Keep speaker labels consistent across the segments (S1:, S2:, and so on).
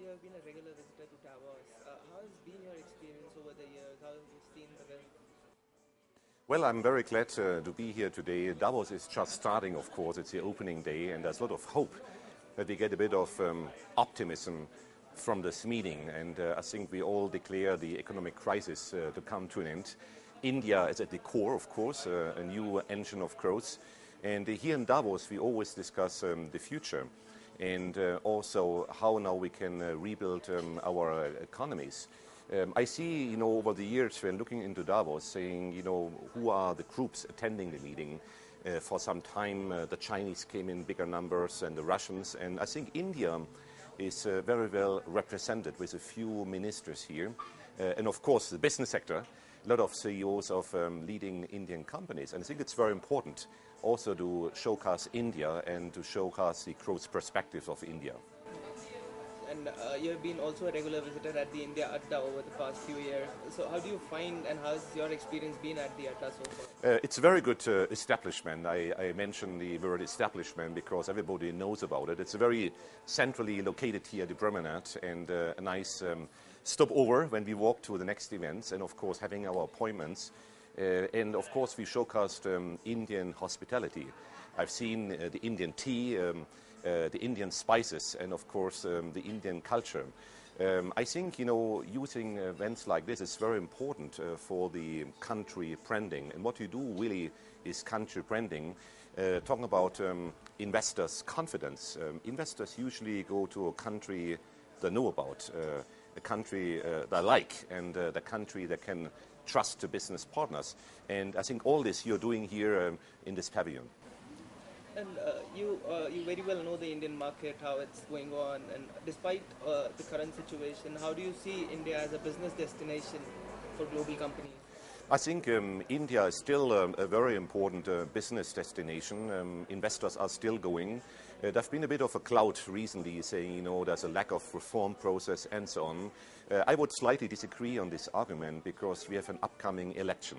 S1: you have been a regular visitor to Davos. How has been your experience over the years? How have you seen the...
S2: Well, I'm very glad to be here today. Davos is just starting, of course. It's the opening day, and there's a lot of hope that we get a bit of optimism from this meeting. And I think we all declare the economic crisis to come to an end. India is at the core, of course, a new engine of growth. And here in Davos, we always discuss the future and also how now we can rebuild our economies. I see, over the years when looking into Davos, saying, who are the groups attending the meeting. For some time, the Chinese came in bigger numbers and the Russians. And I think India is very well represented with a few ministers here. And of course, the business sector, a lot of CEOs of leading Indian companies. And I think it's very important also to showcase India and to showcase the growth perspectives of India.
S1: And you have been also a regular visitor at the India Adda over the past few years. So how do you find and how has your experience been at the Adda so far?
S2: It's a very good establishment. I mention the word establishment because everybody knows about it. It's a very centrally located here at the promenade and a nice stopover when we walk to the next events and of course having our appointments. And of course we showcased Indian hospitality. I've seen the Indian tea, the Indian spices and of course the Indian culture. I think, using events like this is very important for the country branding. And what you do really is country branding. Talking about investors' confidence. Investors usually go to a country they know about, a country they like, and the country they can trust to business partners. And I think all this you're doing here in this pavilion.
S1: And you very well know the Indian market, how it's going on, and despite the current situation, how do you see India as a business destination for global companies?
S2: I think India is still a very important business destination. Investors are still going. There's been a bit of a cloud recently saying, there's a lack of reform process and so on. I would slightly disagree on this argument because we have an upcoming election.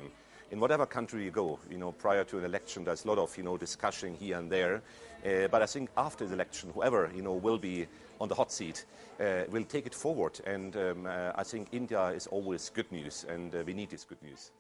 S2: In whatever country you go, prior to an election, there's a lot of, discussion here and there. But I think after the election, whoever, will be on the hot seat will take it forward. And I think India is always good news, and we need this good news.